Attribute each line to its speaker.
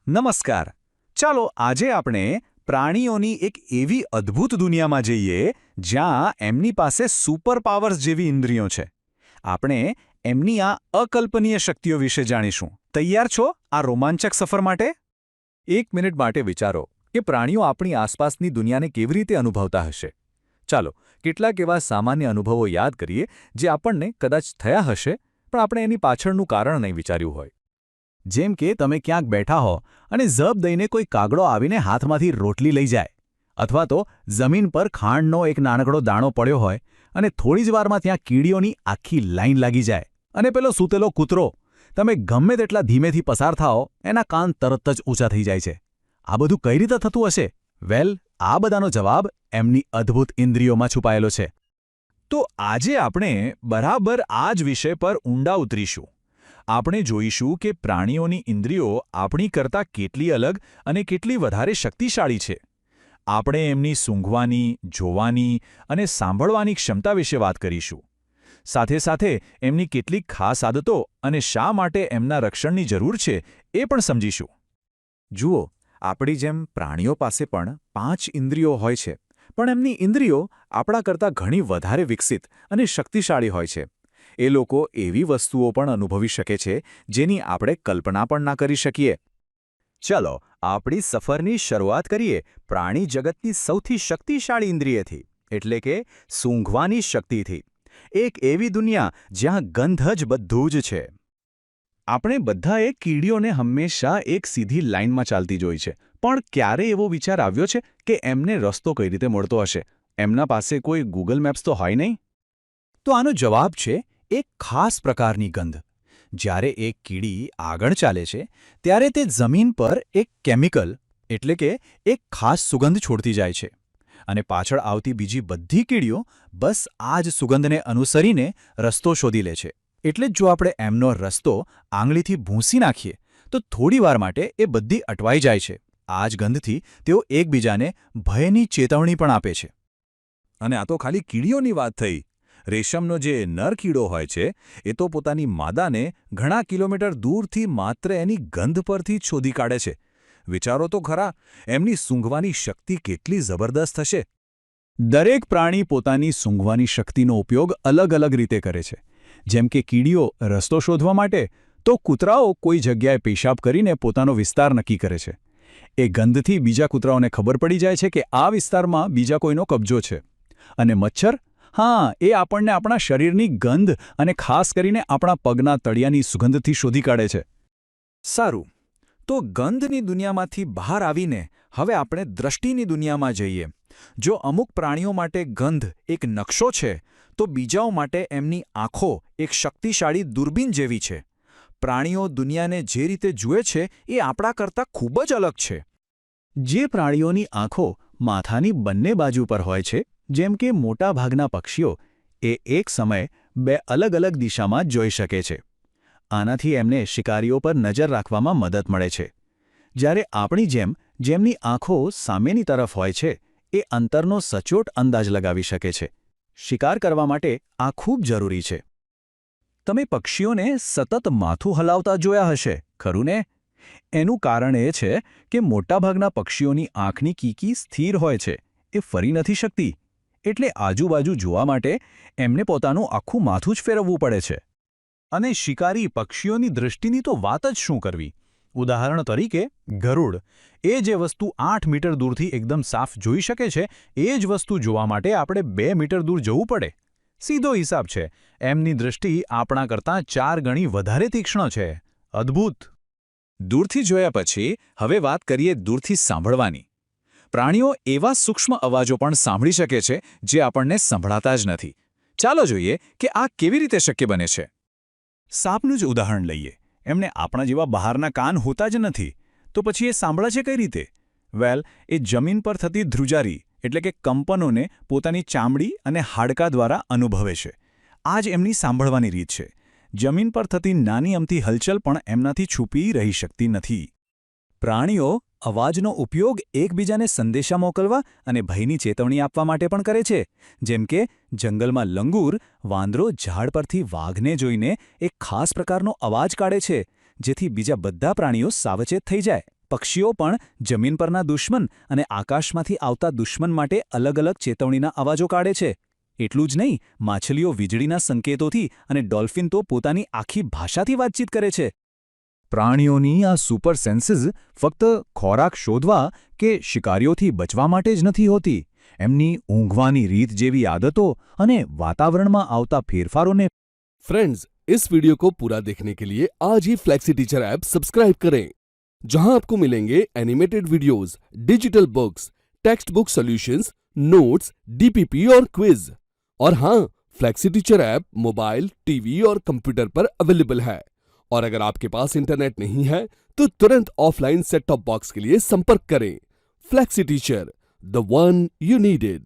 Speaker 1: નમસ્કાર. ચાલો આજે આપણે પ્રાણીઓની એક એવી અદ્ભુત દુનિયામાં જઈએ જ્યાં એમની પાસે સુપર પાવર્સ જેવી ઇન્દ્રિયો છે. આપણે એમની આ અકલ્પનીય શક્તિઓ વિશે જાણીશું. તૈયાર છો આ રોમાંચક સફર માટે? 1 મિનિટ માટે વિચારો કે પ્રાણીઓ આપણી આસપાસની દુનિયાને કેવી રીતે અનુભવતા હશે. ચાલો કેટલાક એવા સામાન્ય અનુભવો યાદ કરીએ જે આપણને કદાચ થયા હશે પણ આપણે એની પાછળનું કારણ નહીં વિચાર્યું હોય. જેમ કે તમે ક્યાંક બેઠા હો અને ઝબ દઈને કોઈ કાગડો આવીને હાથમાંથી રોટલી લઈ જાય, અથવા તો જમીન પર ખાંડનો એક નાનકડો દાણો પડ્યો હોય અને થોડી જ વારમાં ત્યાં કીડીઓની આખી લાઈન લાગી જાય, અને પેલો સૂતેલો કૂતરો તમે ગમે તેટલા ધીમેથી પસાર થાઓ એના કાન તરત જ ઊંચા થઈ જાય છે. આ બધું કઈ રીતે થતું હશે? વેલ, આ બધાનો જવાબ એમની અદ્ભુત ઇન્દ્રિયોમાં છુપાયેલો છે. તો આજે આપણે બરાબર આ જ વિષય પર ઊંડા ઉતરીશું. આપણે જોઈશું કે પ્રાણીઓની ઇન્દ્રિયો આપણી કરતાં કેટલી અલગ અને કેટલી વધારે શક્તિશાળી છે. આપણે એમની સૂંઘવાની, જોવાની અને સાંભળવાની ક્ષમતા વિશે વાત કરીશું. સાથે સાથે એમની કેટલીક ખાસ આદતો અને શા માટે એમના રક્ષણની જરૂર છે એ પણ સમજીશું. જુઓ, આપણી જેમ પ્રાણીઓ પાસે પણ 5 ઇન્દ્રિયો હોય છે, પણ એમની ઇન્દ્રિયો આપણા કરતાં ઘણી વધારે વિકસિત અને શક્તિશાળી હોય છે. એ લોકો એવી વસ્તુઓ પણ અનુભવી શકે છે જેની આપણે કલ્પના પણ ના કરી શકીએ. ચલો આપણી સફરની શરૂઆત કરીએ પ્રાણી જગતની સૌથી શક્તિશાળી ઇન્દ્રિયથી, એટલે કે સૂંઘવાની શક્તિથી. એક એવી દુનિયા જ્યાં ગંધ જ બધું જ છે. આપણે બધાએ કીડીઓને હંમેશા એક સીધી લાઇનમાં ચાલતી જોઈ છે, પણ ક્યારે એવો વિચાર આવ્યો છે કે એમને રસ્તો કઈ રીતે મળતો હશે? એમના પાસે કોઈ ગૂગલ મેપ્સ તો હોય નહીં? તો આનો જવાબ છે એક ખાસ પ્રકારની ગંધ. જ્યારે એક કીડી આગળ ચાલે છે ત્યારે તે જમીન પર એક કેમિકલ, એટલે કે એક ખાસ સુગંધ છોડતી જાય છે, અને પાછળ આવતી બીજી બધી કીડીઓ બસ આ જ સુગંધને અનુસરીને રસ્તો શોધી લે છે. એટલે જ જો આપણે એમનો રસ્તો આંગળીથી ભૂંસી નાખીએ તો થોડીવાર માટે એ બધી અટવાઈ જાય છે. આ જ ગંધથી તેઓ એકબીજાને ભયની ચેતવણી પણ આપે છે. અને આ તો ખાલી કીડીઓની વાત થઈ. રેશમનો જે નર કીડો હોય છે એ તો પોતાની માદાને ઘણા કિલોમીટર દૂરથી માત્ર એની ગંધ પરથી જ શોધી કાઢે છે. વિચારો તો ખરા, એમની સૂંઘવાની શક્તિ કેટલી જબરદસ્ત હશે. દરેક પ્રાણી પોતાની સૂંઘવાની શક્તિનો ઉપયોગ અલગ અલગ રીતે કરે છે. જેમ કે કીડીઓ રસ્તો શોધવા માટે, તો કૂતરાઓ કોઈ જગ્યાએ પેશાબ કરીને પોતાનો વિસ્તાર નક્કી કરે છે. એ ગંધથી બીજા કૂતરાઓને ખબર પડી જાય છે કે આ વિસ્તારમાં બીજા કોઈનો કબજો છે. અને મચ્છર? હા, એ આપણને આપણા શરીરની ગંધ અને ખાસ કરીને આપણા પગના તળિયાની સુગંધથી શોધી કાઢે છે. સારું, તો ગંધની દુનિયામાંથી બહાર આવીને હવે આપણે દ્રષ્ટિની દુનિયામાં જઈએ. જો અમુક પ્રાણીઓ માટે ગંધ એક નકશો છે, તો બીજાઓ માટે એમની આંખો એક શક્તિશાળી દૂરબીન જેવી છે. પ્રાણીઓ દુનિયાને જે રીતે જુએ છે એ આપણા કરતાં ખૂબ જ અલગ છે. જે પ્રાણીઓની આંખો માથાની બંને બાજુ પર હોય છે, જેમ કે મોટાભાગના પક્ષીઓ, એ એક સમયે 2 અલગ અલગ દિશામાં જોઈ શકે છે. આનાથી એમને શિકારીઓ પર નજર રાખવામાં મદદ મળે છે. જ્યારે આપણી જેમની આંખો સામેની તરફ હોય છે, એ અંતરનો સચોટ અંદાજ લગાવી શકે છે. શિકાર કરવા માટે આ ખૂબ જરૂરી છે. તમે પક્ષીઓને સતત માથું હલાવતા જોયા હશે, ખરું ને? એનું કારણ એ છે કે મોટાભાગના પક્ષીઓની આંખની કીકી સ્થિર હોય છે, એ ફરી નથી શકતી. એટલે આજુબાજુ જોવા માટે એમને પોતાનું આખું માથું જ ફેરવવું પડે છે. અને શિકારી પક્ષીઓની દૃષ્ટિની તો વાત જ શું કરવી. ઉદાહરણ તરીકે ગરુડ, એ જે વસ્તુ 8 મીટર દૂરથી એકદમ સાફ જોઈ શકે છે, એ જ વસ્તુ જોવા માટે આપણે 2 મીટર દૂર જવું પડે. સીધો હિસાબ છે. એમની દૃષ્ટિ આપણા કરતાં 4 ગણી વધારે તીક્ષ્ણ છે. અદ્ભુત. દૂરથી જોયા પછી હવે વાત કરીએ દૂરથી સાંભળવાની. પ્રાણીઓ એવા સૂક્ષ્મ અવાજો પણ સાંભળી શકે છે જે આપણને સંભળાતા જ નથી. ચાલો જોઈએ કે આ કેવી રીતે શક્ય બને છે. સાપનું જ ઉદાહરણ લઈએ. એમને આપણા જેવા બહારના કાન હોતા જ નથી, તો પછી એ સાંભળે છે કઈ રીતે? વેલ, એ જમીન પર થતી ધ્રુજારી, એટલે કે કંપનોને પોતાની ચામડી અને હાડકાં દ્વારા અનુભવે છે. આ જ એમની સાંભળવાની રીત છે. જમીન પર થતી નાની અમથી હલચલ પણ એમનાથી છુપી રહી શકતી નથી. પ્રાણીઓ અવાજનો ઉપયોગ એકબીજાને સંદેશા મોકલવા અને ભયની ચેતવણી આપવા માટે પણ કરે છે. જેમ કે જંગલમાં લંગૂર, વાંદરો ઝાડ પરથી વાઘને જોઈને એક ખાસ પ્રકારનો અવાજ કાઢે છે, જેથી બીજા બધા પ્રાણીઓ સાવચેત થઈ જાય. પક્ષીઓ પણ જમીન પરના દુશ્મન અને આકાશમાંથી આવતા દુશ્મન માટે અલગ અલગ ચેતવણીના અવાજો કાઢે છે. એટલું જ નહીં, માછલીઓ વીજળીના સંકેતોથી અને ડોલ્ફિન તો પોતાની આખી ભાષાથી વાતચીત કરે છે. પ્રાણીઓની આ સુપર સેન્સીસ ફક્ત ખોરાક શોધવા કે શિકારીઓથી બચવા માટે જ નથી હોતી. એમની ઊંઘવાની રીત જેવી આદતો અને વાતાવરણમાં આવતા ફેરફારોને
Speaker 2: फ्रेंड्स, इस वीडियो को पूरा देखने के लिए आज ही फ्लेक्सी टीचर ऐप सब्सक्राइब करें, जहां आपको मिलेंगे animated videos, digital books, text book solutions, notes, DPP और क्विज। और हाँ, flexi teacher app mobile, TV और कंप्यूटर पर अवेलेबल है। और अगर आपके पास इंटरनेट नहीं है तो तुरंत ऑफलाइन सेट टॉप बॉक्स के लिए संपर्क करें। Flexi teacher, the one you needed.